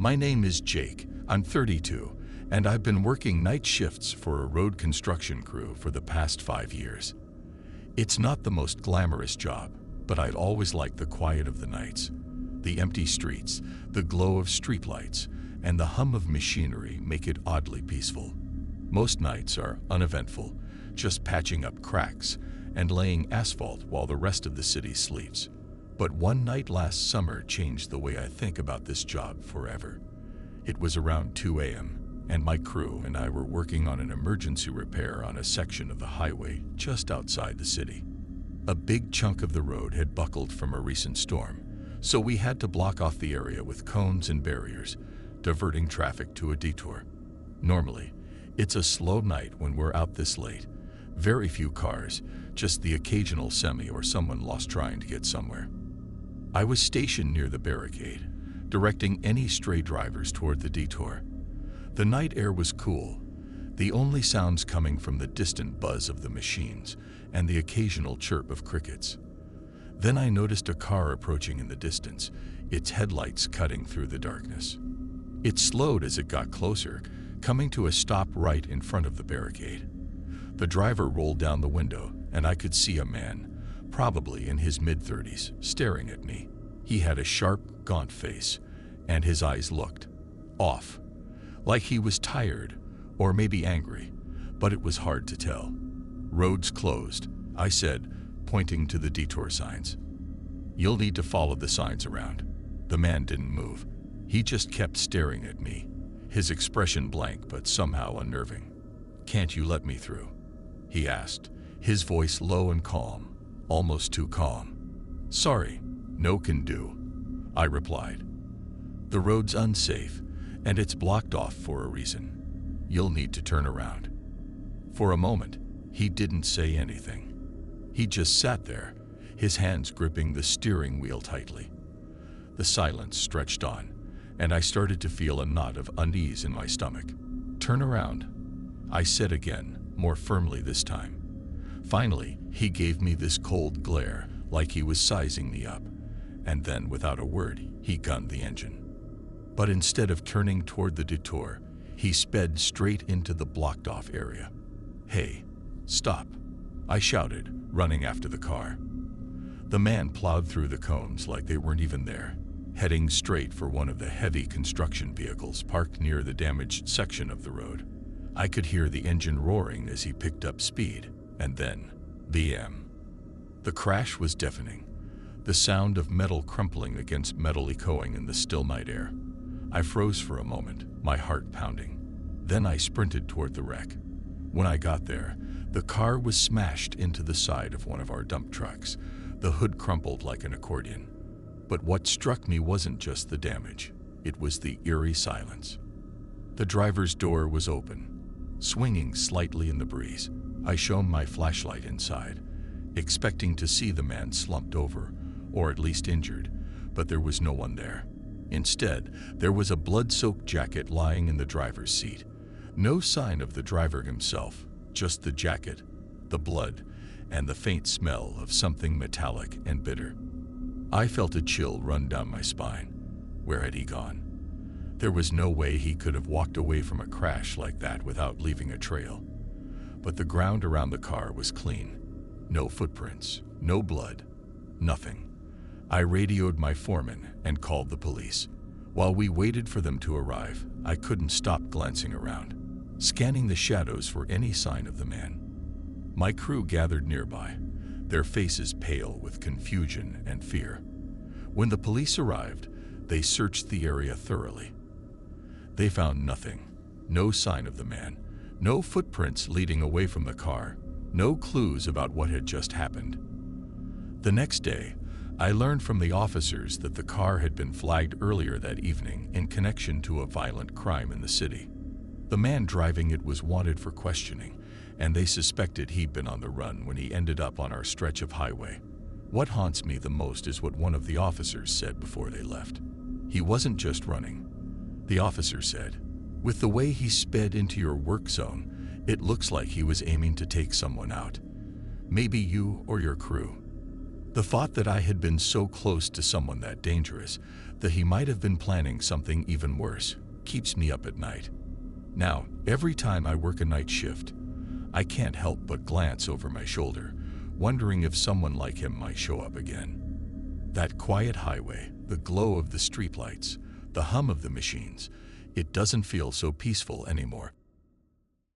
My name is Jake. I'm 32, and I've been working night shifts for a road construction crew for the past 5 years. It's not the most glamorous job, but I've always liked the quiet of the nights. The empty streets, the glow of streetlights, and the hum of machinery make it oddly peaceful. Most nights are uneventful, just patching up cracks and laying asphalt while the rest of the city sleeps. But one night last summer changed the way I think about this job forever. It was around 2 a.m., and my crew and I were working on an emergency repair on a section of the highway just outside the city. A big chunk of the road had buckled from a recent storm, so we had to block off the area with cones and barriers, diverting traffic to a detour. Normally, it's a slow night when we're out this late. Very few cars, just the occasional semi or someone lost trying to get somewhere. I was stationed near the barricade, directing any stray drivers toward the detour. The night air was cool, the only sounds coming from the distant buzz of the machines and the occasional chirp of crickets. Then I noticed a car approaching in the distance, its headlights cutting through the darkness. It slowed as it got closer, coming to a stop right in front of the barricade. The driver rolled down the window, and I could see a man, probably in his mid-30s, staring at me. He had a sharp, gaunt face, and his eyes looked off, like he was tired or maybe angry, but it was hard to tell. "Roads closed," I said, pointing to the detour signs. "You'll need to follow the signs around." The man didn't move. He just kept staring at me, his expression blank but somehow unnerving. "Can't you let me through?" he asked, his voice low and calm, almost too calm. "Sorry, no can do," I replied. "The road's unsafe, and it's blocked off for a reason. You'll need to turn around." For a moment, he didn't say anything. He just sat there, his hands gripping the steering wheel tightly. The silence stretched on, and I started to feel a knot of unease in my stomach. "Turn around," I said again, more firmly this time. Finally, he gave me this cold glare, like he was sizing me up, and then, without a word, he gunned the engine. But instead of turning toward the detour, he sped straight into the blocked-off area. "Hey, stop," I shouted, running after the car. The man plowed through the cones like they weren't even there, heading straight for one of the heavy construction vehicles parked near the damaged section of the road. I could hear the engine roaring as he picked up speed, and then, BM. The crash was deafening, the sound of metal crumpling against metal echoing in the still night air. I froze for a moment, my heart pounding. Then I sprinted toward the wreck. When I got there, the car was smashed into the side of one of our dump trucks, the hood crumpled like an accordion. But what struck me wasn't just the damage, it was the eerie silence. The driver's door was open, swinging slightly in the breeze. I shone my flashlight inside, expecting to see the man slumped over, or at least injured, but there was no one there. Instead, there was a blood-soaked jacket lying in the driver's seat. No sign of the driver himself, just the jacket, the blood, and the faint smell of something metallic and bitter. I felt a chill run down my spine. Where had he gone? There was no way he could have walked away from a crash like that without leaving a trail. But the ground around the car was clean. No footprints, no blood, nothing. I radioed my foreman and called the police. While we waited for them to arrive, I couldn't stop glancing around, scanning the shadows for any sign of the man. My crew gathered nearby, their faces pale with confusion and fear. When the police arrived, they searched the area thoroughly. They found nothing, no sign of the man, no footprints leading away from the car, no clues about what had just happened. The next day, I learned from the officers that the car had been flagged earlier that evening in connection to a violent crime in the city. The man driving it was wanted for questioning, and they suspected he'd been on the run when he ended up on our stretch of highway. What haunts me the most is what one of the officers said before they left. He wasn't just running. The officer said, "With the way he sped into your work zone, it looks like he was aiming to take someone out. Maybe you or your crew." The thought that I had been so close to someone that dangerous, that he might have been planning something even worse, keeps me up at night. Now, every time I work a night shift, I can't help but glance over my shoulder, wondering if someone like him might show up again. That quiet highway, the glow of the streetlights, the hum of the machines, it doesn't feel so peaceful anymore.